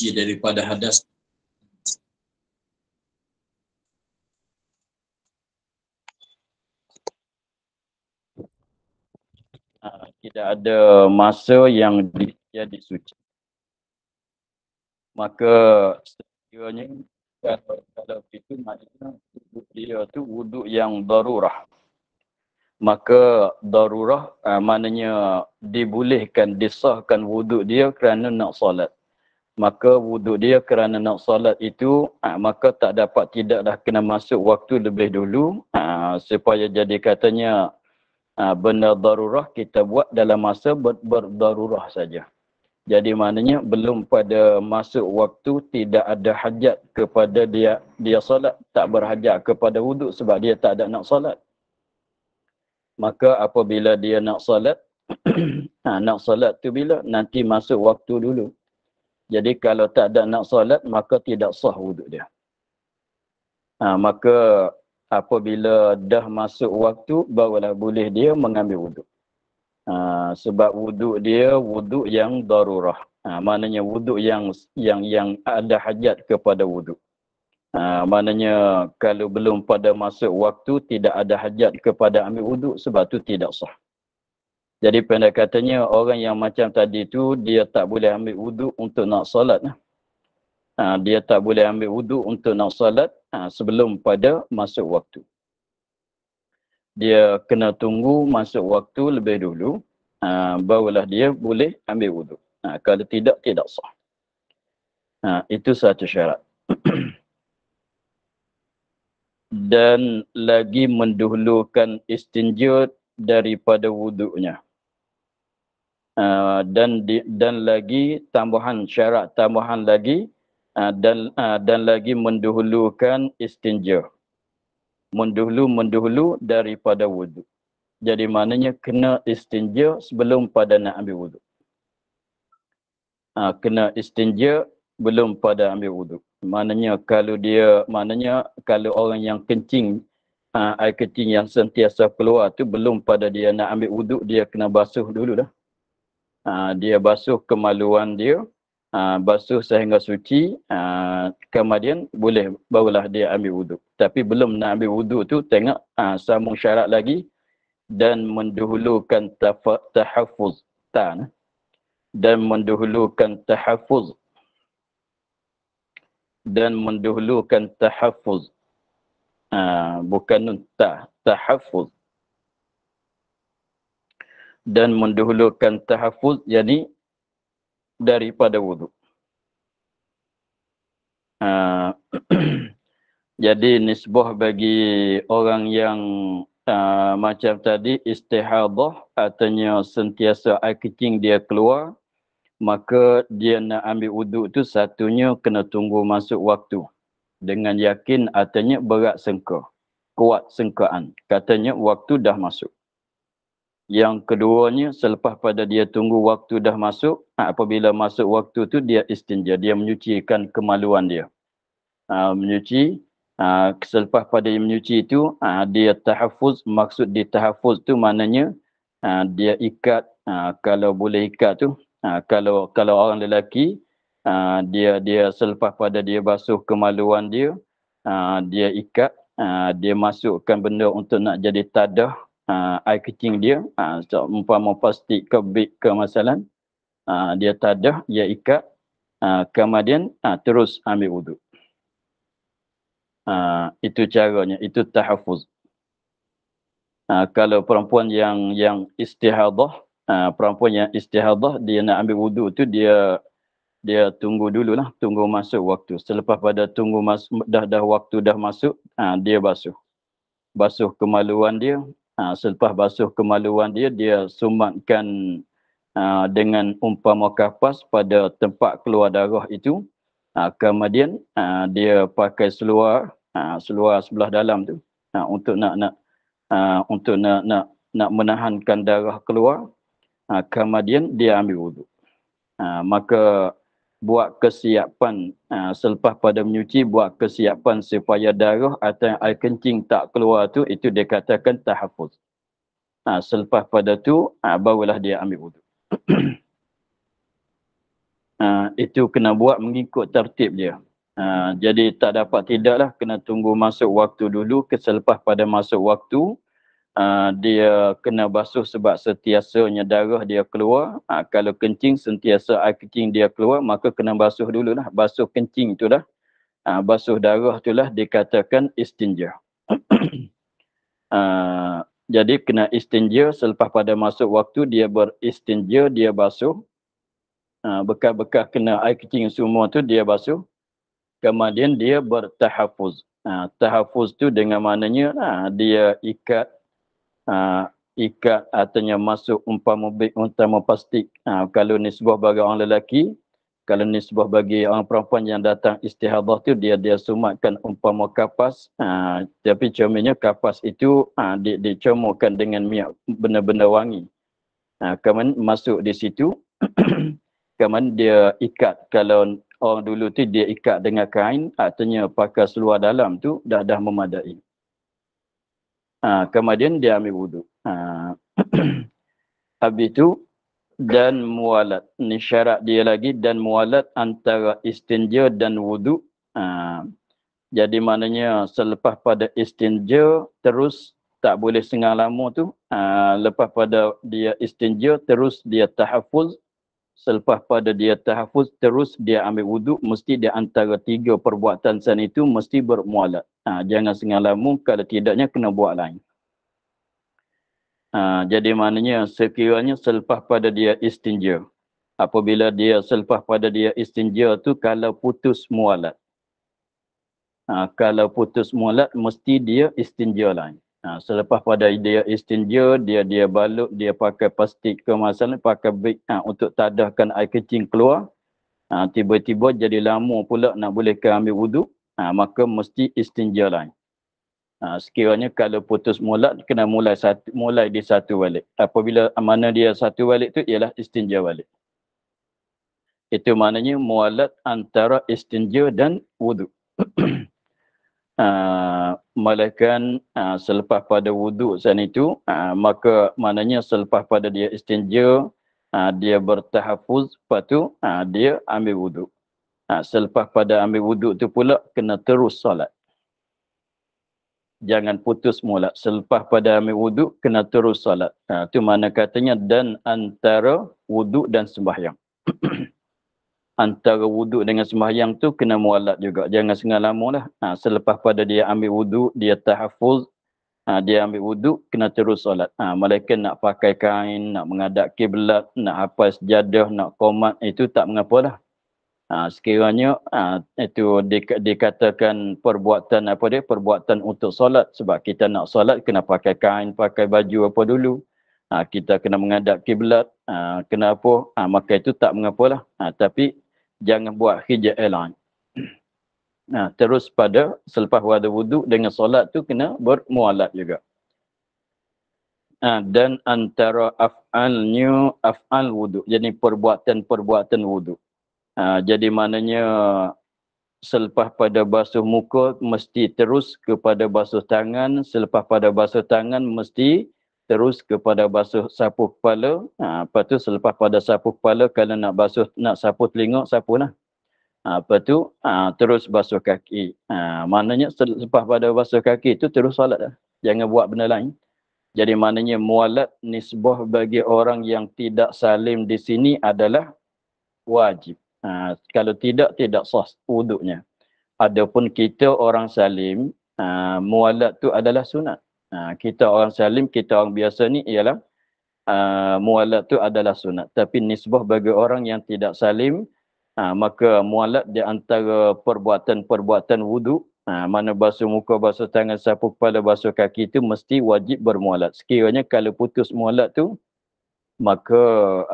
suci daripada hadas. Tidak ada masa yang jadi suci. Maka sekiranya kalau itu maknanya dia tu wuduk yang darurah. Maka darurah maknanya dibolehkan, disahkan wuduk dia kerana nak solat. Maka wuduk dia kerana nak solat itu maka tak dapat, tidaklah kena masuk waktu lebih dulu supaya jadi katanya benda darurah kita buat dalam masa berdarurah saja. Jadi maknanya belum pada masuk waktu, tidak ada hajat kepada dia solat, tak berhajat kepada wuduk sebab dia tak ada nak solat. Maka apabila dia nak solat, nak solat tu bila? Nanti masuk waktu dulu. Jadi kalau tak ada nak solat, maka tidak sah wuduk dia. Maka apabila dah masuk waktu, barulah boleh dia mengambil wuduk. Sebab wuduk dia wuduk yang darurah. Maknanya wuduk yang ada hajat kepada wuduk. Maknanya kalau belum pada masuk waktu, tidak ada hajat kepada ambil wuduk, sebab tu tidak sah. Jadi pendek katanya orang yang macam tadi tu dia tak boleh ambil wuduk untuk nak solat. Dia tak boleh ambil wuduk untuk nak solat sebelum pada masuk waktu. Dia kena tunggu masuk waktu lebih dulu, barulah dia boleh ambil wuduk. Kalau tidak, tidak sah. Itu satu syarat. Dan lagi mendahulukan istinja daripada wuduknya. Dan lagi tambahan, syarat tambahan lagi, dan lagi mendahulukan istinja. Mendahulu daripada wuduk. Jadi maknanya kena istinja sebelum pada nak ambil wuduk. Kena istinja belum pada ambil wuduk. Maknanya kalau orang yang kencing, air kencing yang sentiasa keluar tu belum pada dia nak ambil wuduk, dia kena basuh dulu dah. Dia basuh kemaluan dia, basuh sehingga suci, kemudian barulah dia ambil wuduk. Tapi belum nak ambil wuduk tu, tengok sambung syarat lagi, dan mendahulukan tahaffuz. Dan mendahulukan tahaffuz. Dan mendahulukan tahaffuz. Bukan nun, tahaffuz. Dan mendahulukan tahaffuz, jadi daripada wuduk. Jadi nisbah bagi orang yang macam tadi istihadah, artinya sentiasa air kencing dia keluar, maka dia nak ambil wuduk tu satunya kena tunggu masuk waktu. Dengan yakin artinya berat sangka, kuat sangkaan. Katanya waktu dah masuk. Yang keduanya selepas pada dia tunggu waktu dah masuk, apabila masuk waktu tu dia istinja, dia menyucikan kemaluan dia. Menyuci, selepas pada dia menyuci itu, dia tahaffuz. Maksud di tahaffuz tu maknanya dia ikat, kalau boleh ikat tu, kalau orang lelaki, dia selepas pada dia basuh kemaluan dia, dia ikat, dia masukkan benda untuk nak jadi tadah air kencing dia, umpama plastik ke beg ke masalan, dia tadah, dia ikat, kemudian terus ambil wuduk. Itu caranya, itu tahaffuz. Kalau perempuan yang istihadah, dia nak ambil wuduk tu dia tunggu dululah, tunggu masuk waktu. Selepas pada tunggu dah waktu dah masuk, dia basuh kemaluan dia. Selepas basuh kemaluan dia sumatkan dengan umpama kapas pada tempat keluar darah itu. Kemudian dia pakai seluar sebelah dalam tu untuk nak menahankan darah keluar. Kemudian dia ambil wuduk. Maka buat kesiapan, selepas pada menyuci, buat kesiapan supaya darah atau air kencing tak keluar tu, itu dia katakan tahaffuz. Selepas pada tu barulah dia ambil wuduk. itu kena buat mengikut tertib dia. Jadi tak dapat tidaklah, kena tunggu masuk waktu dulu. Selepas pada masuk waktu, dia kena basuh sebab sentiasanya darah dia keluar. Kalau kencing sentiasa air kencing dia keluar, maka kena basuh dululah. Basuh kencing itulah, basuh darah itulah dikatakan istinja. Jadi kena istinja selepas pada masuk waktu, dia beristinja, dia basuh. Bekas-bekas kena air kencing semua tu dia basuh. Kemudian dia bertahafuz. Tahafuz tu dengan maknanya dia ikat artinya masuk umpama plastik. Kalau nisbah bagi orang lelaki, kalau nisbah bagi orang perempuan yang datang istihadah tu, dia sumatkan umpama kapas. Tapi comel kapas itu dicomokkan dengan minyak benar-benar wangi. Kemudian masuk di situ. Kemudian dia ikat. Kalau orang dulu tu dia ikat dengan kain, artinya pakai seluar dalam tu dah memadai. Kemudian dia ambil wuduk. Habis itu, dan mualat. Ini syarat dia lagi, dan mualat antara istinja dan wuduk. Jadi maknanya selepas pada istinja, terus tak boleh sengah lama tu. Lepas pada dia istinja, terus dia tahafuz. Selepas pada dia tahafuz, terus dia ambil wuduk. Mesti di antara 3 perbuatan sana itu mesti bermualat. Jangan sengah lama, kalau tidaknya kena buat lain. Jadi maknanya sekiranya selepas pada dia istinja. Apabila dia selepas pada dia istinja tu, kalau putus mualat. Kalau putus mualat, mesti dia istinja lain. Selepas pada dia istinja, dia balut, dia pakai plastik kemasan, pakai beg untuk tadahkan air kencing keluar. Tiba-tiba jadi lama pula nak bolehkan ambil wuduk, maka mesti istinja lain. Sekiranya kalau putus mualat, kena mulai di satu balik. Apabila mana dia satu balik tu ialah istinja balik. Itu maknanya mualat antara istinja dan wuduk. Malaikan selepas pada wuduk sana itu, maka maknanya selepas pada dia istinja, dia bertahafuz, lepas tu dia ambil wuduk. Selepas pada ambil wuduk tu pula kena terus solat. Jangan putus mualat. Selepas pada ambil wuduk kena terus solat. Itu mana katanya, dan antara wuduk dan sembahyang. Antara wuduk dengan sembahyang tu kena mualat juga. Jangan sengah lama lah. Selepas pada dia ambil wuduk, dia tahafuz, dia ambil wuduk, kena terus solat. Malaikat nak pakai kain, nak menghadap kiblat, nak hafal sejadah, nak qomat, itu tak mengapa lah. Sekiranya itu dikatakan perbuatan perbuatan untuk solat. Sebab kita nak solat kena pakai kain, pakai baju apa dulu. Kita kena menghadap kiblat, kena apa, maka itu tak mengapalah. Tapi jangan buat hijab lain. Terus pada selepas wada wuduk dengan solat tu kena bermualat juga. Dan antara af'al wuduk. Jadi perbuatan wuduk. Jadi maknanya selepas pada basuh muka mesti terus kepada basuh tangan. Selepas pada basuh tangan mesti terus kepada basuh sapu kepala. Lepas tu selepas pada sapu kepala, kalau nak sapu telinga, sapulah. Lepas tu terus basuh kaki. Maknanya selepas pada basuh kaki itu terus solat dah. Jangan buat benda lain. Jadi maknanya mualat nisbah bagi orang yang tidak salim di sini adalah wajib. Kalau tidak sah wuduknya. Adapun kita orang salim, mualat tu adalah sunat. Kita orang salim, kita orang biasa ni ialah mualat tu adalah sunat. Tapi nisbah bagi orang yang tidak salim, maka mualat di antara perbuatan wuduk, mana basuh muka, basuh tangan, sapu kepala, basuh kaki itu mesti wajib bermualat. Sekiranya kalau putus mualat tu, maka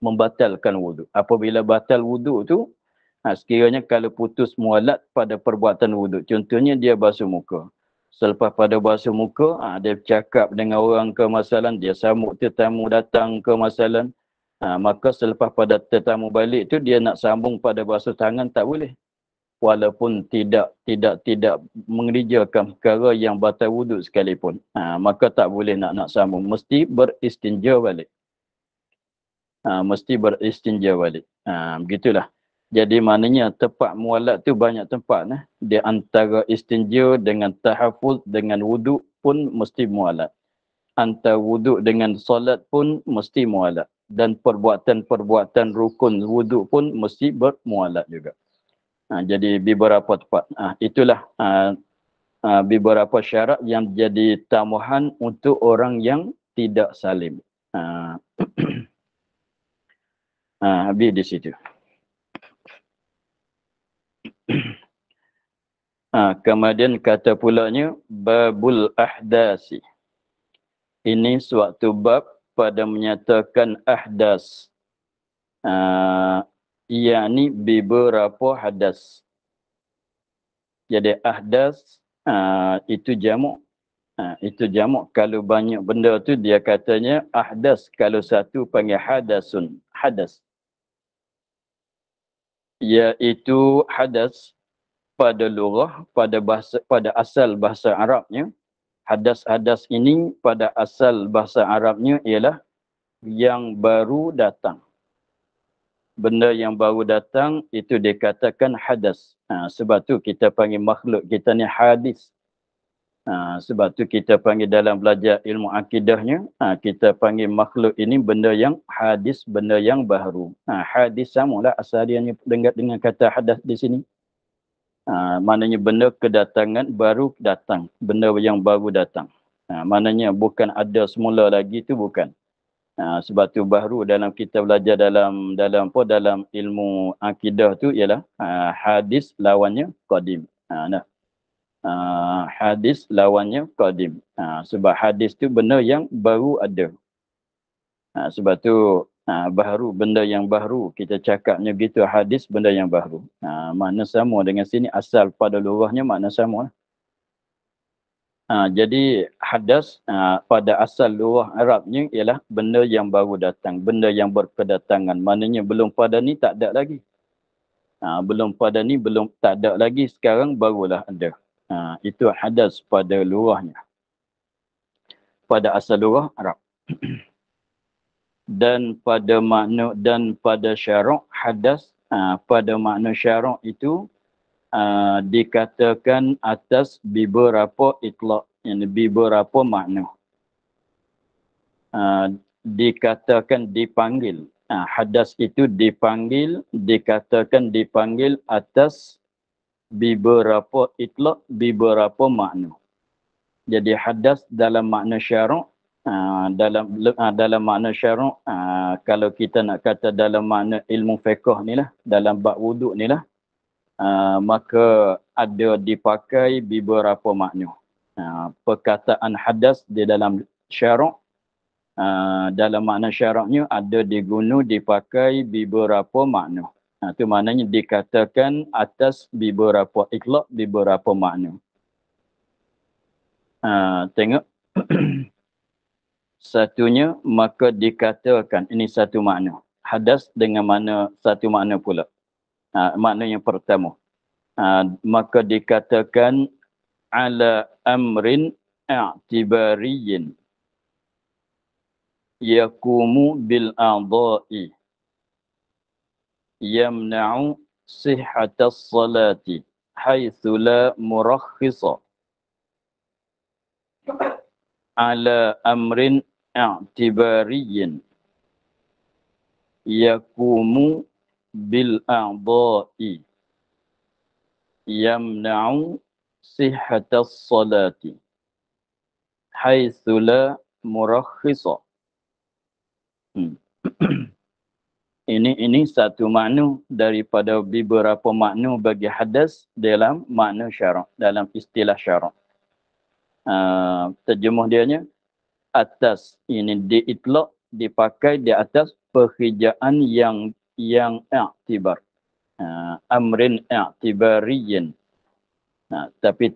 membatalkan wuduk. Apabila batal wuduk tu, sekiranya kalau putus mualat pada perbuatan wuduk. Contohnya dia basuh muka. Selepas pada basuh muka, dia bercakap dengan orang ke masalan, dia sambut tetamu datang ke masalan. Maka selepas pada tetamu balik tu, dia nak sambung pada basuh tangan, tak boleh. Walaupun tidak mengerjakan perkara yang batal wuduk sekalipun. Maka tak boleh nak sambung. Mesti beristinja balik. mesti beristinja balik. Begitulah. Jadi maknanya tempat mualat tu banyak tempat. Di antara istinja dengan tahafuz dengan wuduk pun mesti mualat. Antara wuduk dengan solat pun mesti mualat. Dan perbuatan-perbuatan rukun wuduk pun mesti bermualat juga. Jadi beberapa tempat. Itulah beberapa syarat yang jadi tambahan untuk orang yang tidak salim. Habis di situ. Kemudian kata pulanya babul ahdasi. Ini suatu bab pada menyatakan ahdas. Yakni beberapa hadas. Jadi ahdas itu jamak. Itu jamak. Kalau banyak benda tu dia katanya ahdas. Kalau satu panggil hadasun. Hadas. Iaitu hadas pada lurah, pada asal bahasa Arabnya. Hadas-hadas ini pada asal bahasa Arabnya ialah yang baru datang. Benda yang baru datang itu dikatakan hadas. Sebab tu kita panggil makhluk kita ni hadis. Sebab tu kita panggil dalam belajar ilmu akidahnya, kita panggil makhluk ini benda yang hadis, benda yang baru. Hadis samalah asal dia dengan kata hadas di sini. Maknanya benda kedatangan baru datang, benda yang baru datang. Maknanya bukan ada semula lagi tu bukan. Sebab tu baru dalam kita belajar dalam ilmu akidah tu ialah hadis lawannya qadim. Hadis lawannya qadim. Sebab hadis tu benda yang baru ada. Sebab tu baru, benda yang baru. Kita cakapnya gitu, hadis benda yang baru. Makna sama dengan sini, asal pada lurahnya makna sama. Jadi hadas pada asal lurah Arabnya ialah benda yang baru datang, benda yang berkedatangan. Maknanya belum pada ni tak ada lagi. Belum pada ni belum tak ada lagi, sekarang barulah ada. Itu hadas pada lurahnya. Pada asal lurah Arab. Dan pada makna dan pada syarak hadas, pada makna syarak itu dikatakan atas beberapa itlaq, yang beberapa makna. Dikatakan dipanggil. Hadas itu dipanggil, dikatakan dipanggil atas beberapa itlaq, beberapa makna. Jadi hadas dalam makna syarak, dalam makna syarak, kalau kita nak kata dalam makna ilmu fiqh ni lah, dalam bab wuduk ni lah, maka ada dipakai beberapa makna. Perkataan hadas di dalam syarak, dalam makna syaraknya ada diguna dipakai beberapa makna. Itu maknanya dikatakan atas beberapa itlaq, beberapa makna. Tengok. Satunya, maka dikatakan, ini satu makna. Hadas dengan makna, satu makna pula. Makna yang pertama. Maka dikatakan ala amrin i'tibariyin yakumu bil a'dha'i yamna'u sihhatas salati haitsu la murakhkhisa ala amrin i'tibariyin yakumu bil a'dha'i yamna'u sihhatas salati haitsu la murakhkhisa. Ini satu makna daripada beberapa makna bagi hadas dalam makna syarak, dalam istilah syarak. Terjemah dianya atas, ini diitlaq, dipakai di atas pekerjaan yang i'tibar. Amrin i'tibariyin. Tapi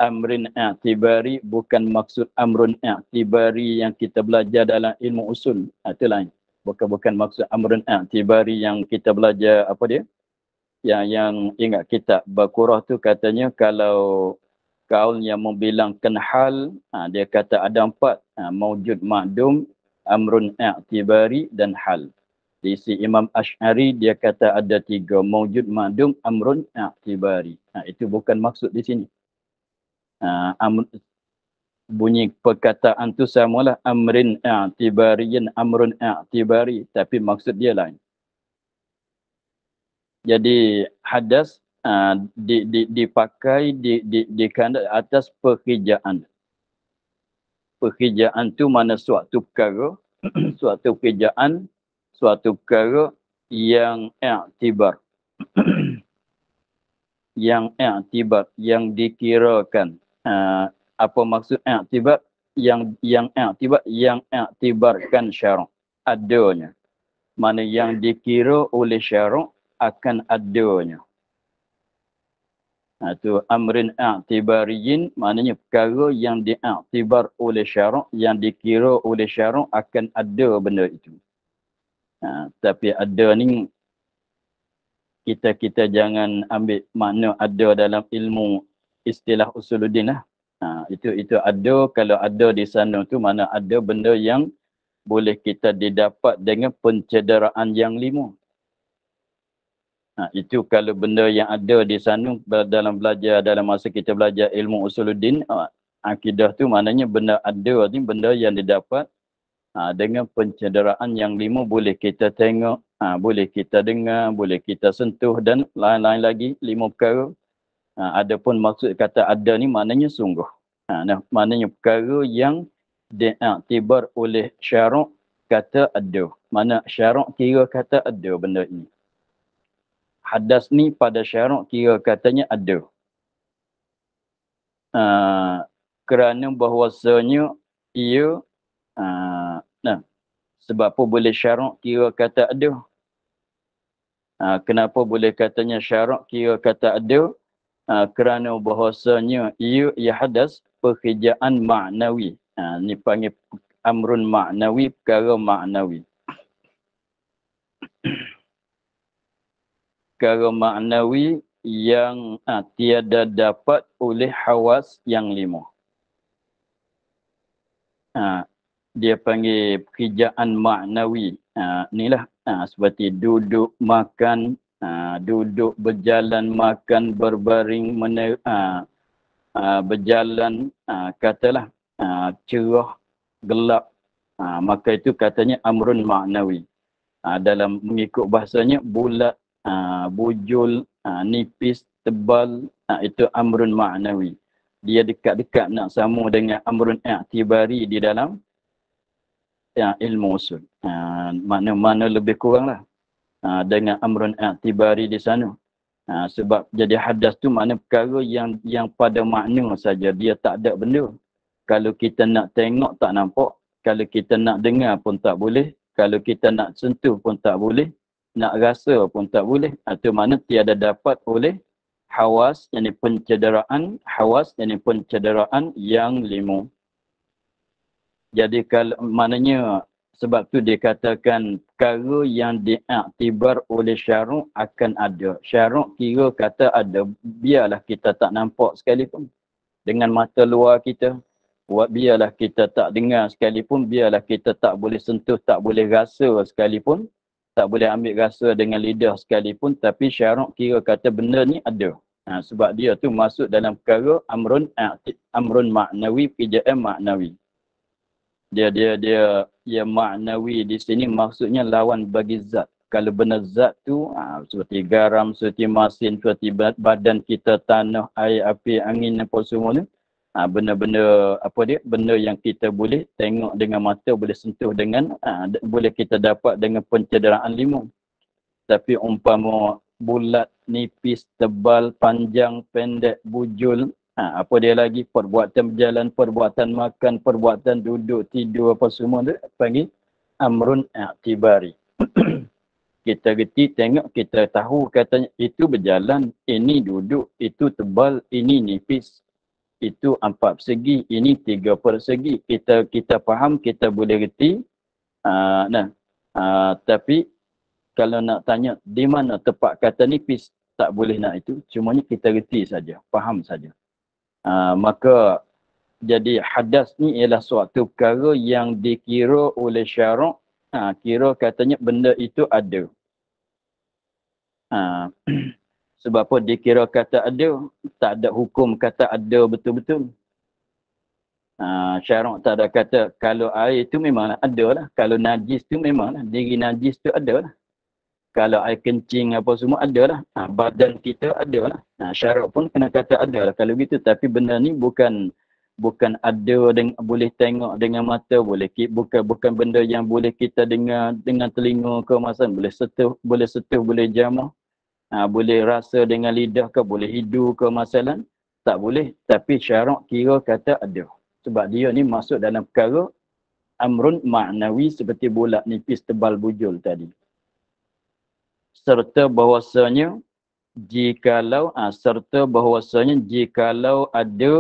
amrin i'tibari bukan maksud amrun i'tibari yang kita belajar dalam ilmu usul. Itu lain. Bukan maksud amrun i'tibari yang kita belajar apa dia? Yang ingat kitab Baqarah tu katanya kalau kaul yang membilangkan hal, dia kata ada 4, maujud, ma'dum, amrun i'tibari dan hal. Di si Imam Asy'ari dia kata ada 3, maujud, ma'dum, amrun i'tibari. Itu bukan maksud di sini. Bunyi perkataan tu samalah amrin i'tibariyin, amrun i'tibari, tapi maksud dia lain. Jadi hadas dipakai di kandang atas pekerjaan. Pekerjaan tu mana suatu perkara, suatu pekerjaan, suatu perkara yang i'tibar. Yang i'tibar, yang dikirakan. Apa maksud i'tibar? Yang i'tibar, yang i'tibarkan syarak. Adanya. Mana yang dikira oleh syarak akan adanya. Itu amrin i'tibariyin, maknanya perkara yang di'tibar oleh syarak, yang dikira oleh syarak akan ada benda itu. Tapi ada ni, kita jangan ambil makna ada dalam ilmu istilah usuluddin lah. Itu ada, kalau ada di sana tu mana ada benda yang boleh kita didapat dengan pencederaan yang 5. Itu kalau benda yang ada di sana dalam masa kita belajar ilmu usuluddin, akidah tu maknanya benda ada ni benda yang didapat dengan pencederaan yang 5, boleh kita tengok, boleh kita dengar, boleh kita sentuh dan lain-lain lagi 5 perkara. Adapun maksud kata ada ni maknanya sungguh. Maknanya perkara yang diiktibar oleh syarak kata ada. Mana syarak kira kata ada benda ini. Hadas ni pada syarak kira katanya ada. Kerana bahawasanya ia sebab apa boleh syarak kira kata ada? Kenapa boleh katanya syarak kira kata ada? Kerana bahawasanya ia hadas pekerjaan maknawi. Ni panggil amrun maknawi, perkara maknawi. Perkara maknawi yang tiada dapat oleh hawas yang 5. Dia panggil pekerjaan maknawi. Inilah seperti duduk, makan, duduk, berjalan, makan, berbaring, berjalan, katalah cerah, gelap. Maka itu katanya amrun maknawi. Dalam mengikut bahasanya bulat, bujul, nipis, tebal, itu amrun ma'nawi. Dia dekat-dekat nak sama dengan amrun i'tibari di dalam ilmu usul. Mana-mana lebih kurang lah dengan amrun i'tibari di sana. Sebab jadi hadas tu makna perkara yang pada makna saja, dia tak ada benda. Kalau kita nak tengok tak nampak, kalau kita nak dengar pun tak boleh, kalau kita nak sentuh pun tak boleh, nak rasa pun tak boleh. Itu mana tiada dapat oleh hawas, yang pencederaan, hawas yang pencederaan yang 5. Jadi kalau maknanya sebab tu dikatakan perkara yang diiktibar oleh syarak akan ada. Syarak kira kata ada, biarlah kita tak nampak sekalipun dengan mata luar kita. Biarlah kita tak dengar sekalipun, biarlah kita tak boleh sentuh, tak boleh rasa sekalipun, tak boleh ambil rasa dengan lidah sekalipun, tapi syarak kira kata benda ni ada. Sebab dia tu masuk dalam perkara amrun maknawi, pekerjaan maknawi. Dia maknawi di sini maksudnya lawan bagi zat. Kalau benda zat tu seperti garam, seperti masin, seperti badan kita, tanah, air, api, angin, apa semua ni, benda-benda apa dia, benda yang kita boleh tengok dengan mata, boleh sentuh dengan, boleh kita dapat dengan pencederaan 5. Tapi umpama bulat, nipis, tebal, panjang, pendek, bujul, apa dia lagi, perbuatan berjalan, perbuatan makan, perbuatan duduk, tidur, apa semua tu panggil amrun i'tibari. Kita reti, tengok, kita tahu katanya itu berjalan, ini duduk, itu tebal, ini nipis, itu 4 persegi, ini 3 persegi. Kita faham, kita boleh reti. Tapi kalau nak tanya di mana tepat kata nipis, tak boleh nak itu. Cumanya kita reti saja, faham saja. Maka Jadi hadas ni ialah suatu perkara yang dikira oleh syarak, kira katanya benda itu ada. Sebab apa dikira kata ada, tak ada hukum kata ada betul-betul. Syarak tak ada kata kalau air tu memanglah ada lah. Kalau najis tu memanglah, diri najis tu ada lah. Kalau air kencing apa semua ada lah. Badan kita ada lah. Syarak pun kena kata ada lah kalau gitu. Tapi benda ni bukan ada boleh tengok dengan mata, bukan benda yang boleh kita dengar dengan telinga ke masa, boleh sentuh, boleh jamah, boleh rasa dengan lidah ke, boleh hidu ke masalah, tak boleh. Tapi syarak kira kata ada. Sebab dia ni masuk dalam perkara amrun ma'nawi seperti bola nipis tebal bujul tadi. Serta bahawasanya jikalau ada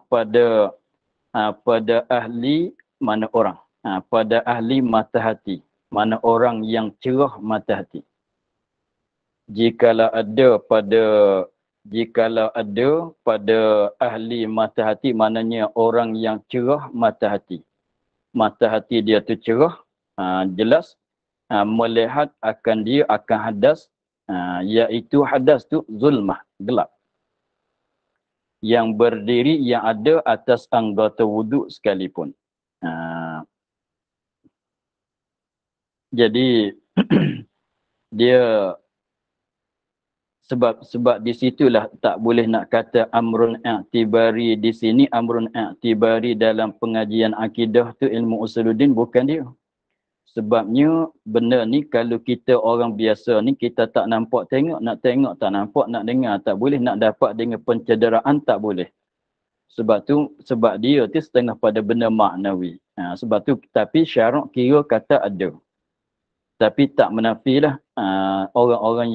pada ahli mana orang, pada ahli mata hati, mana orang yang cerah mata hati. Jikalau ada pada ahli mata hati, maknanya orang yang cerah mata hati. Mata hati dia tu cerah, jelas, melihat akan dia akan hadas, iaitu hadas tu zulmah, gelap, yang berdiri yang ada atas anggota wuduk sekalipun. Jadi dia sebab di situlah tak boleh nak kata amrun i'tibari di sini. Amrun i'tibari dalam pengajian akidah tu, ilmu usuluddin, bukan dia. Sebabnya benda ni kalau kita orang biasa ni, kita tak nampak tengok, nak tengok tak nampak, nak dengar tak boleh, nak dapat dengan pencederaan tak boleh. Sebab dia tu setengah pada benda maknawi. Sebab tu tapi syarak kira kata ada. Tapi tak menafilah orang-orang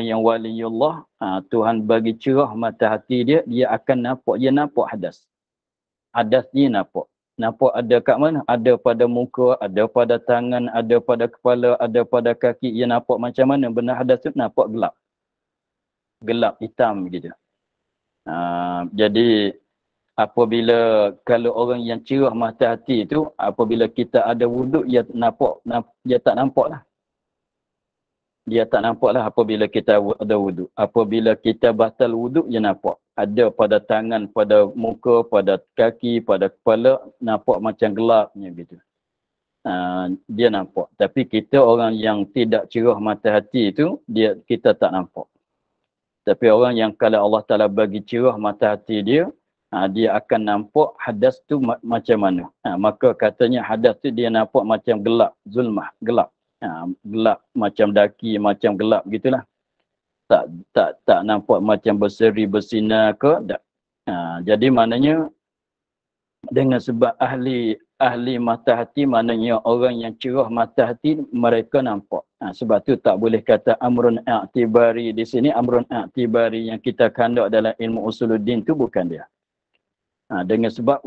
yang waliullah, Tuhan bagi cerah mata hati dia akan nampak hadas. Hadas dia nampak ada kat mana? Ada pada muka, ada pada tangan, ada pada kepala, ada pada kaki. Ia nampak macam mana? Benda hadas tu nampak gelap. Gelap hitam gitu. Jadi apabila kalau orang yang cerah mata hati itu, apabila kita ada wuduk, dia tak nampak lah. Dia tak nampak lah apabila kita ada wuduk. Apabila kita batal wuduk, dia nampak. Ada pada tangan, pada muka, pada kaki, pada kepala, nampak macam gelapnya gitu. Dia nampak. Tapi kita orang yang tidak cerah mata hati itu, kita tak nampak. Tapi orang yang kalau Allah Ta'ala bagi cerah mata hati dia akan nampak hadas tu macam mana. Maka katanya hadas tu dia nampak macam gelap, zulmah, gelap. Gelap macam daki, macam gelap gitulah. Tak nampak macam berseri bersinar ke, tak. Jadi maknanya dengan sebab ahli mata hati, maknanya orang yang cerah mata hati, mereka nampak. Sebab tu tak boleh kata amrun i'tibari di sini. Amrun i'tibari yang kita kandak dalam ilmu usuluddin tu bukan dia. Dengan sebab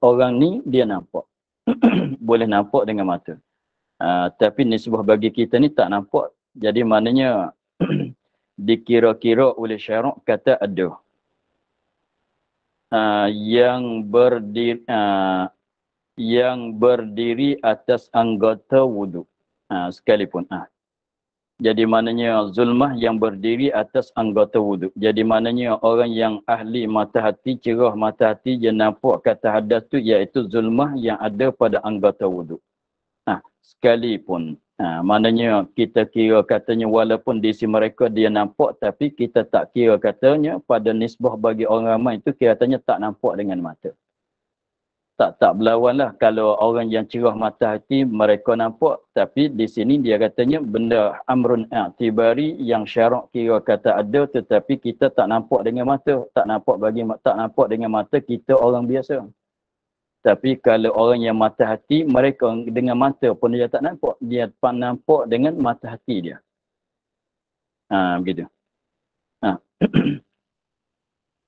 orang ni dia nampak. Boleh nampak dengan mata. Tapi nisbah bagi kita ni tak nampak. Jadi maknanya dikira-kira oleh syarak kata ada. Yang berdiri atas anggota wuduk sekalipun. Jadi maknanya zulmah yang berdiri atas anggota wuduk. Jadi maknanya orang yang ahli mata hati, cerah mata hati, dia nampak kata hadas tu iaitu zulmah yang ada pada anggota wuduk. Sekalipun. Maknanya kita kira katanya walaupun di sisi mereka dia nampak, tapi kita tak kira katanya pada nisbah bagi orang ramai itu katanya tak nampak dengan mata. Tak berlawan lah. Kalau orang yang cerah mata hati mereka nampak, tapi di sini dia katanya benda amrun i'tibari yang syarak kira kata ada, tetapi kita tak nampak dengan mata. Tak nampak dengan mata kita orang biasa. Tapi kalau orang yang mata hati, mereka dengan mata pun dia tak nampak. Dia nampak dengan mata hati dia. Begitu.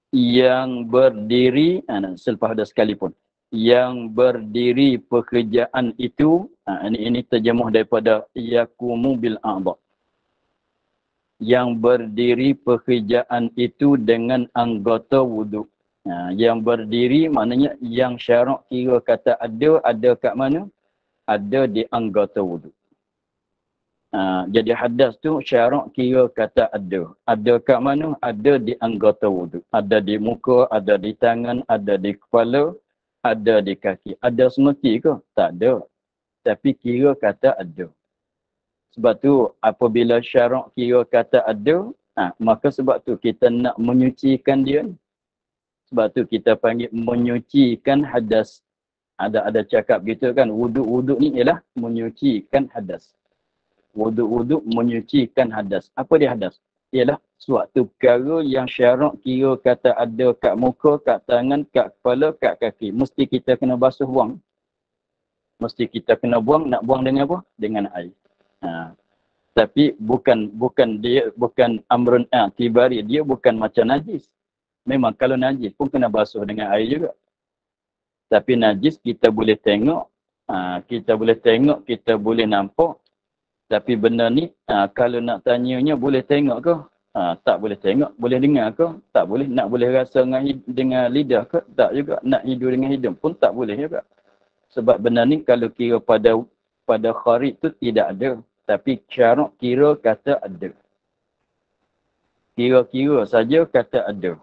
Yang berdiri, selepas dah sekalipun. Yang berdiri pekerjaan itu, ini terjemuh daripada yakumu bil a'dha. Yang berdiri pekerjaan itu dengan anggota wuduk. Yang berdiri maknanya yang syarak kira kata ada kat mana? Ada di anggota wudu. Jadi hadas tu syarak kira kata ada. Ada kat mana? Ada di anggota wudu. Ada di muka, ada di tangan, ada di kepala, ada di kaki. Ada semeti ke? Tak ada. Tapi kira kata ada. Sebab tu apabila syarak kira kata ada, maka sebab tu kita nak menyucikan dia. Sebab tu kita panggil menyucikan hadas. Ada cakap gitu kan, wuduk-wuduk ni ialah menyucikan hadas. Wuduk-wuduk menyucikan hadas. Apa dia hadas? Ialah suatu perkara yang syarak kira kata ada kat muka, kat tangan, kat kepala, kat kaki. Mesti kita kena basuh buang. Mesti kita kena buang. Nak buang dengan apa? Dengan air. Tapi bukan amrun tibari. Dia bukan macam najis. Memang kalau najis pun kena basuh dengan air juga. Tapi najis kita boleh tengok. Kita boleh nampak. Tapi benda ni kalau nak tanyanya boleh tengok ke? Tak boleh tengok. Boleh dengar ke? Tak boleh. Nak boleh rasa dengan lidah ke? Tak juga. Nak hidu dengan hidung pun tak boleh juga. Sebab benda ni kalau kira pada kharij tu tidak ada. Tapi syarak kira kata ada. Kira-kira saja kata ada.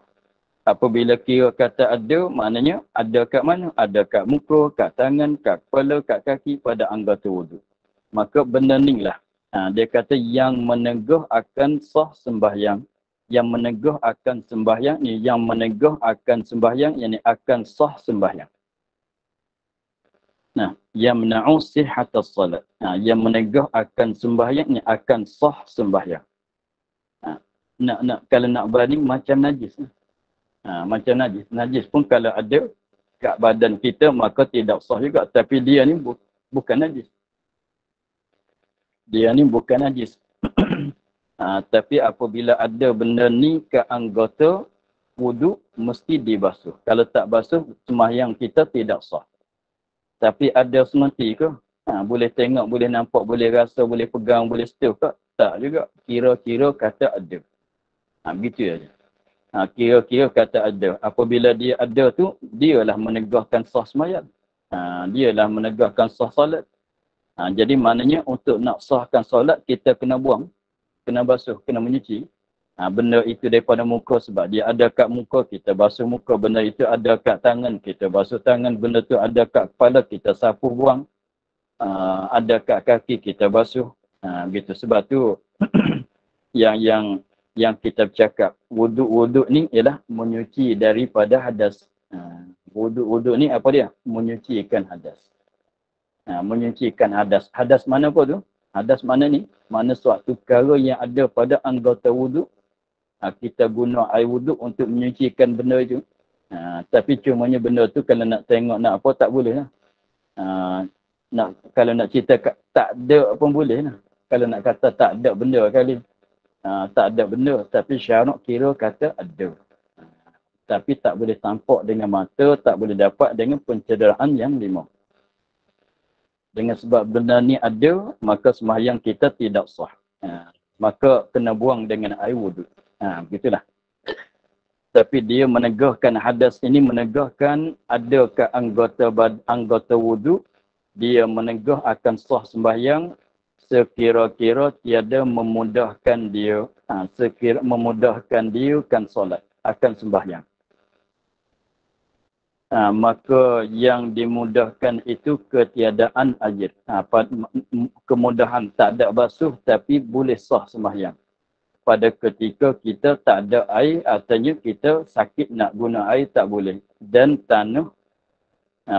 Apabila kira kata ada, maknanya ada kat mana? Ada kat muka, kat tangan, kat kepala, kat kaki pada anggota wudu. Maka benda ni lah. Dia kata yang menegah akan sah sembahyang. Yang menegah akan sembahyang ni, yang menegah akan sembahyang, yang akan sah sembahyang. Yamna'u sihhatas salat. Yang menegah akan sembahyang ni akan sah sembahyang. Kalau nak banding macam najis. Macam najis. Najis pun kalau ada kat badan kita maka tidak sah juga. Tapi dia ni bukan najis. Dia ni bukan najis. Tapi apabila ada benda ni ke anggota wudu mesti dibasuh. Kalau tak basuh sembahyang kita tidak sah. Tapi ada semeti ke? Boleh tengok, boleh nampak, boleh rasa, boleh pegang, boleh sentuh ke? Tak juga. Kira-kira kata ada. Begitu aja. Kira-kira kata ada. Apabila dia ada tu, dialah menegahkan sah sembahyang. Dialah menegahkan sah solat. Jadi maknanya untuk nak sahkan solat, kita kena buang. Kena basuh, kena menyuci. Benda itu daripada muka sebab dia ada kat muka, kita basuh muka. Benda itu ada kat tangan, kita basuh tangan. Benda itu ada kat kepala, kita sapu buang. Ada kat kaki, kita basuh. Gitu. Sebab tu yang kita bercakap, wuduk-wuduk ni ialah menyuci daripada hadas. Wuduk-wuduk ni apa dia? Menyucikan hadas. Menyucikan hadas. Hadas mana apa tu? Hadas mana ni? Mana suatu perkara yang ada pada anggota wuduk. Kita guna air wuduk untuk menyucikan benda itu. Tapi cumanya benda tu kalau nak tengok nak apa tak boleh lah. Kalau nak cerita tak ada pun boleh lah. Kalau nak kata tak ada benda kali. Tak ada benda. Tapi syarak kira kata ada. Tapi tak boleh tampak dengan mata. Tak boleh dapat dengan pencederaan yang lima. Dengan sebab benda ni ada, maka sembahyang kita tidak sah. Maka kena buang dengan air wuduk. Begitulah. Tapi dia menegahkan hadas ini, menegahkan ada ke anggota wuduk, dia menegah akan sah sembahyang sekira-kira tiada memudahkan dia, memudahkan dia kan solat, akan sembahyang. Maka yang dimudahkan itu ketiadaan air. Kemudahan tak ada basuh tapi boleh sah sembahyang. Pada ketika kita tak ada air, artinya kita sakit nak guna air tak boleh. Dan tanah,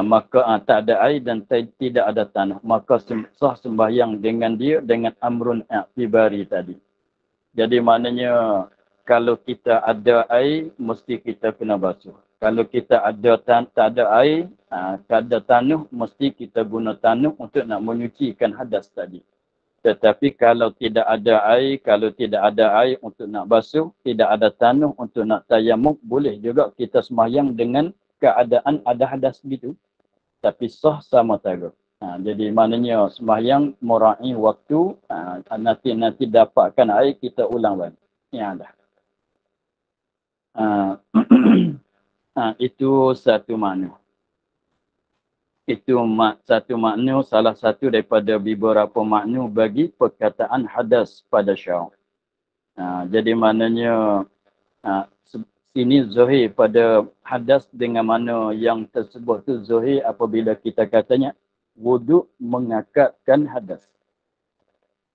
maka tak ada air dan tidak ada tanah. Maka sah sembahyang dengan dia dengan amrun i'tibari tadi. Jadi maknanya kalau kita ada air, mesti kita kena basuh. Kalau kita tak ada air, tak ada tanah, mesti kita guna tanah untuk nak menyucikan hadas tadi. Tetapi kalau tidak ada air, kalau tidak ada air untuk nak basuh, tidak ada tanah untuk nak tayamum, boleh juga kita sembahyang dengan keadaan ada hadas begitu. Tapi sah sama taga. Jadi maknanya sembahyang mura'i waktu, nanti dapatkan air, kita ulang balik. Ya dah. itu satu makna. Itu satu makna, salah satu daripada beberapa makna bagi perkataan hadas pada syarak. Jadi maknanya sini zuhir pada hadas dengan mana yang tersebut tu zuhir apabila kita katanya wuduk mengakatkan hadas.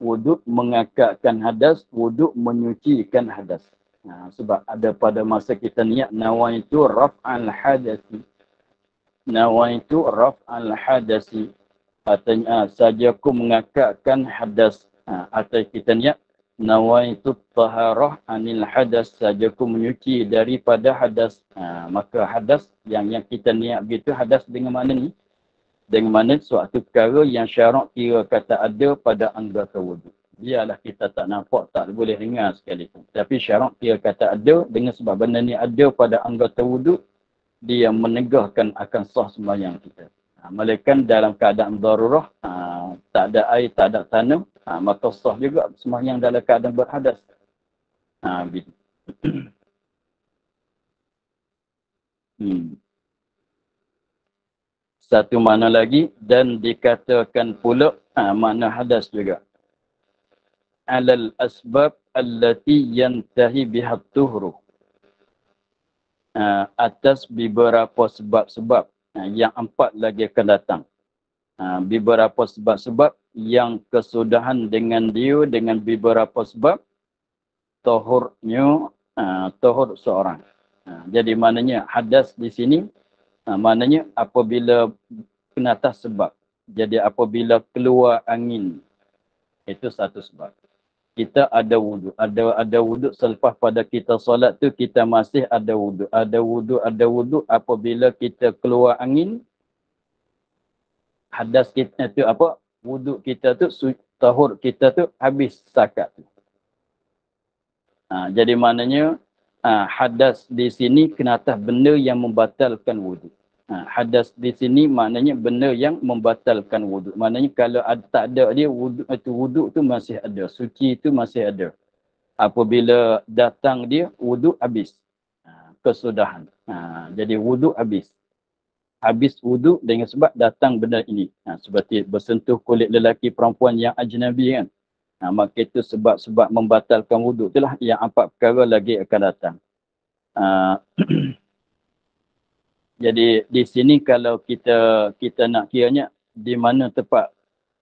Wuduk mengakatkan hadas, wuduk menyucikan hadas. Sebab ada pada masa kita niat nawaitu raf'al hadasi. Nawaitu raf'al hadasi. Artinya saja aku mengakatkan hadas. Atau kita niat nawaitu taharah anil hadas, saja aku menyuci daripada hadas. Maka hadas yang kita niat begitu, hadas dengan mana ni? Dengan mana suatu perkara yang syarak kira kata ada pada anggota wuduk. Biarlah kita tak nampak, tak boleh dengar sekalipun. Tapi syarak kira kata ada dengan sebab benda ni ada pada anggota wuduk, dia menegahkan akan sah sembahyang kita. Melainkan dalam keadaan darurah, tak ada air, tak ada tanah, maka sah juga sembahyang dalam keadaan berhadas. Begitu. Satu makna lagi, dan dikatakan pula makna hadas juga. Alal asbab allati yantahi bihat tuhru. Atas beberapa sebab-sebab yang empat lagi akan datang. Beberapa sebab-sebab yang kesudahan dengan dia dengan beberapa sebab tahurnya, tahur seorang. Jadi maknanya hadas di sini, maknanya apabila kena atas sebab. Jadi apabila keluar angin, itu satu sebab. Kita ada wuduk. Ada wuduk selepas pada kita solat tu, kita masih ada wuduk. Ada wuduk apabila kita keluar angin, hadas kita tu apa? Wuduk kita tu, tahur kita tu habis sakat. Jadi maknanya hadas di sini kena atas benda yang membatalkan wuduk. Hadas di sini maknanya benda yang membatalkan wuduk. Maknanya kalau tak ada dia, wuduk tu masih ada. Suci tu masih ada. Apabila datang dia, wuduk habis. Kesudahan. Jadi wuduk habis. Habis wuduk dengan sebab datang benda ini. Seperti bersentuh kulit lelaki perempuan yang ajnabi kan. Maka itu sebab-sebab membatalkan wuduk itulah yang empat perkara lagi akan datang. Jadi di sini kalau kita nak kiranya di mana tempat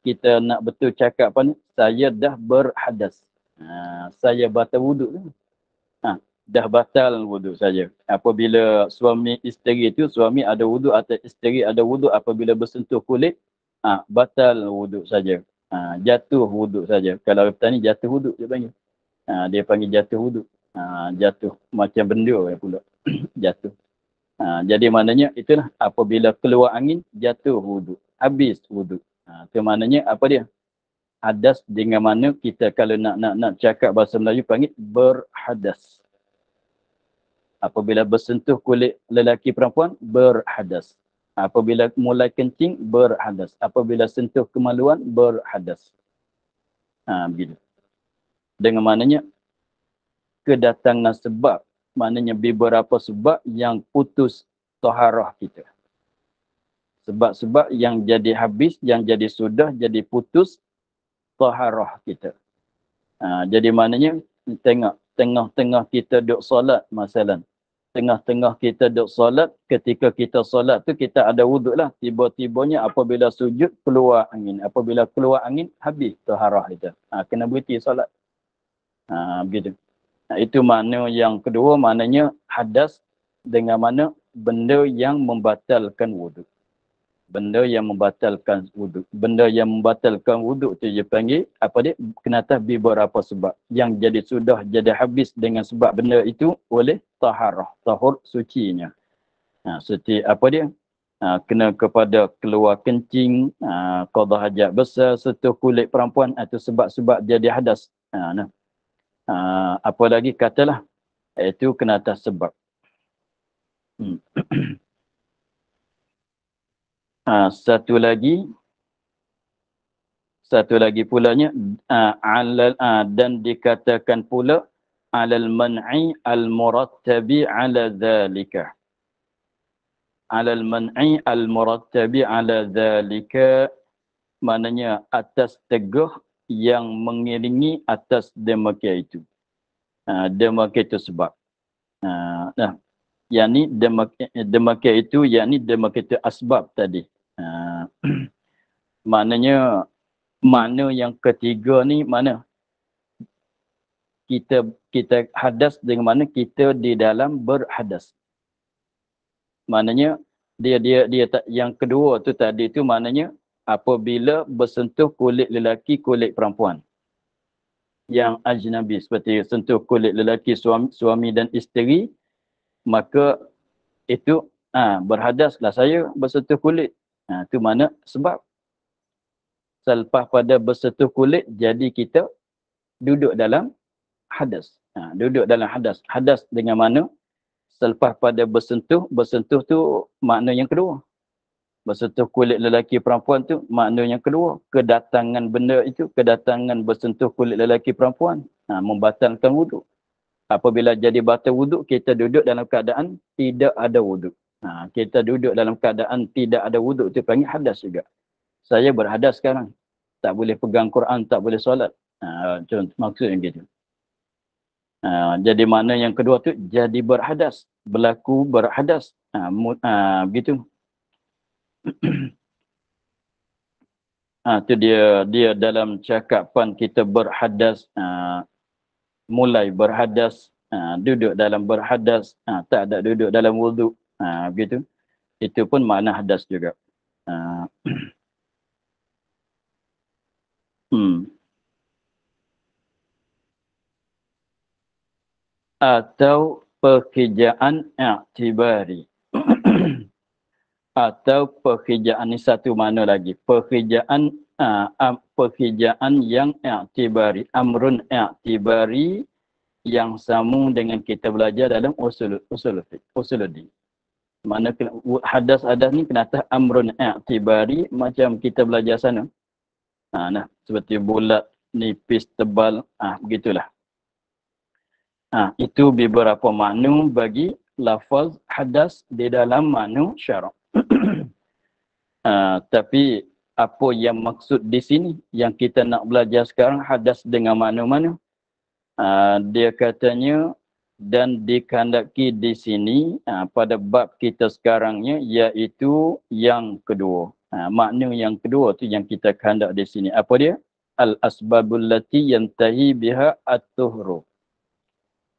kita nak betul cakap apa ni, saya dah berhadas. Saya batal wuduk tu. Dah batal wuduk saja. Apabila suami isteri itu, suami ada wuduk atau isteri ada wuduk, apabila bersentuh kulit, batal wuduk saja. Jatuh wuduk saja. Kalau petani jatuh wuduk dia panggil. Dia panggil jatuh wuduk. Jatuh macam benda pula. Jatuh. Jadi maknanya itulah apabila keluar angin, jatuh wuduk. Habis wuduk. Itu maknanya apa dia? Hadas dengan mana kita kalau nak cakap bahasa Melayu panggil berhadas. Apabila bersentuh kulit lelaki perempuan, berhadas. Apabila mulai kencing, berhadas. Apabila sentuh kemaluan, berhadas. Begitu. Dengan maknanya kedatangan sebab, maknanya beberapa sebab yang putus taharah kita. Sebab-sebab yang jadi habis, yang jadi sudah, jadi putus taharah kita. Jadi maknanya tengok tengah-tengah kita duduk solat masalah. Tengah-tengah kita duduk solat, ketika kita solat tu kita ada wuduk lah. Tiba-tibanya apabila sujud keluar angin. Apabila keluar angin, habis taharah kita. Kena berhenti solat. Begitu. Itu makna yang kedua, maknanya hadas dengan mana benda yang membatalkan wuduk. Benda yang membatalkan wuduk. Benda yang membatalkan wuduk tu dia panggil, apa dia? Kena atas beberapa sebab. Yang jadi sudah, jadi habis dengan sebab benda itu oleh taharah. Tahur sucinya. Seperti apa dia? Kena kepada keluar kencing, qada hajat besar, sentuh kulit perempuan, itu sebab-sebab jadi hadas. Apa lagi katalah, itu kena atas sebab. Satu lagi pulanya dan dikatakan pula alal man'i al murattabi ala zalika. 'ala al-man'i al-murattabi 'ala dhalika, maknanya atas teguh yang mengiringi atas demikian itu. Demikian itu sebab. Nah, yang ni demikian itu, yang ni demikian itu asbab tadi. Maknanya makna yang ketiga ni mana? Kita hadas dengan mana kita di dalam berhadas. Maknanya dia tak, yang kedua tu tadi tu maknanya apabila bersentuh kulit lelaki kulit perempuan yang ajnabi, seperti sentuh kulit lelaki suami dan isteri, maka itu berhadaslah saya bersentuh kulit. Itu mana sebab. Selepas pada bersentuh kulit, jadi kita duduk dalam hadas. Duduk dalam hadas. Hadas dengan mana? Selepas pada bersentuh tu makna yang kedua. Bersentuh kulit lelaki perempuan tu makna yang kedua. Kedatangan benda itu, kedatangan bersentuh kulit lelaki perempuan, membatalkan wuduk. Apabila jadi batal wuduk, kita duduk dalam keadaan tidak ada wuduk. Kita duduk dalam keadaan tidak ada wuduk, itu panggil hadas juga. Saya berhadas sekarang. Tak boleh pegang Quran, tak boleh solat. Contoh maksudnya gitu. Jadi makna yang kedua tu jadi berhadas, berlaku berhadas. Begitu. Tu dia dalam cakapan kita berhadas, mulai berhadas, duduk dalam berhadas, tak ada duduk dalam wuduk, begitu. Itu pun makna hadas juga. Atau pekerjaan i'tibari. Atau pekerjaan ni satu makna lagi. Pekerjaan yang i'tibari. Amrun i'tibari yang sama dengan kita belajar dalam usuluddin. Mana hadas ni kena atas amrun i'tibari macam kita belajar sana. Seperti bulat, nipis, tebal, begitulah. Itu beberapa makna bagi lafaz hadas di dalam makna syarak. Tapi apa yang maksud di sini yang kita nak belajar sekarang, hadas dengan makna mana? Dia katanya dan dikehendaki di sini pada bab kita sekarangnya, iaitu yang kedua. Makna yang kedua tu yang kita kehendak di sini. Apa dia? Al-asbabul lati yantahi biha at-tuhru.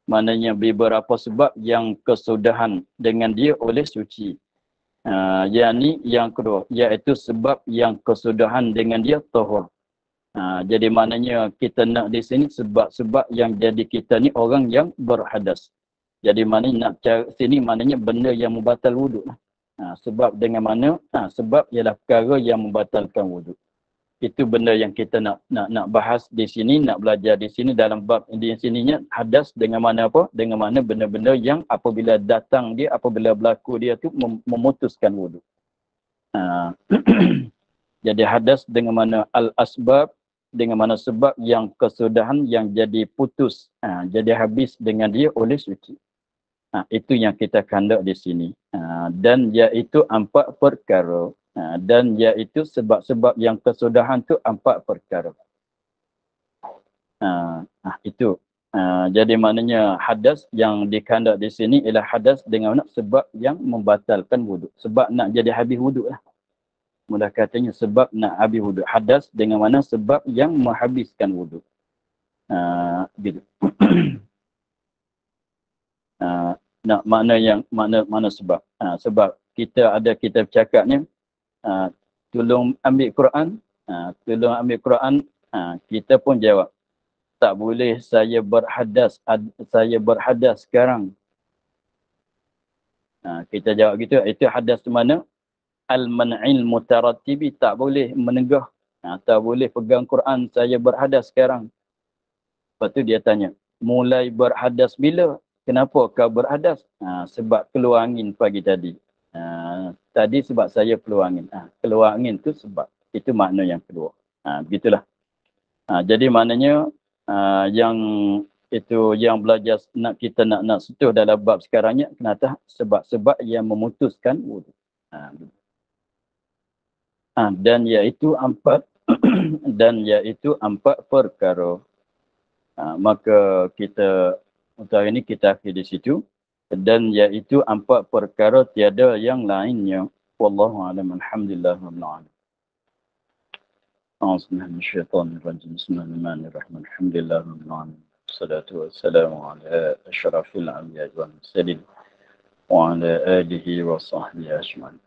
Maknanya beberapa sebab yang kesudahan dengan dia oleh suci. Yang kedua, iaitu sebab yang kesudahan dengan dia tahur. Jadi maknanya kita nak di sini sebab-sebab yang jadi kita ni orang yang berhadas. Jadi maknanya nak cari sini maknanya benda yang membatal wuduk. Sebab dengan mana? Sebab ialah perkara yang membatalkan wuduk. Itu benda yang kita nak bahas di sini, nak belajar di sini dalam bab di sininya. Hadas dengan mana apa? Dengan mana benda-benda yang apabila datang dia, apabila berlaku dia tu memutuskan wuduk. Jadi hadas dengan mana al-asbab, dengan mana sebab yang kesudahan yang jadi putus, jadi habis dengan dia oleh suci. Itu yang kita kehendak di sini. Dan iaitu 4 perkara. Dan iaitu sebab-sebab yang kesudahan tu 4 perkara. Itu. Jadi maknanya hadas yang dikehendak di sini ialah hadas dengan sebab yang membatalkan wuduk. Sebab nak jadi habis wuduk lah. Mudah katanya sebab nak habis wuduk. Hadas dengan mana sebab yang menghabiskan wuduk. Gitu. Nak makna sebab. Sebab kita ada kitab cakapnya, tolong ambil Quran, kita pun jawab, tak boleh saya berhadas sekarang. Kita jawab gitu, itu hadas mana? Al-man'il mutarattibi, tak boleh menegah, tak boleh pegang Quran, saya berhadas sekarang. Lepas tu dia tanya, mulai berhadas bila? Kenapa kau berhadas? Sebab keluar angin pagi tadi. Tadi sebab saya keluar angin. Keluar angin tu sebab. Itu makna yang kedua. Begitulah. Jadi maknanya yang itu yang belajar kita nak sentuh dalam bab sekarangnya, kenapa sebab-sebab yang memutuskan wuduk. Dan iaitu empat dan iaitu empat perkara. Maka kita untuk hari ini kita akhir di situ. Dan iaitu empat perkara tiada yang lainnya. Wallahu a'lam. Alhamdulillah rabbil alamin. Bismillahirrahmanirrahim. Bismillahirrahmanirrahim. Alhamdulillah rabbil alamin. Wassalatu wassalamu ala asyrafil anbiya'i wal mursalin wa ala alihi wa sahbihi ajma'in.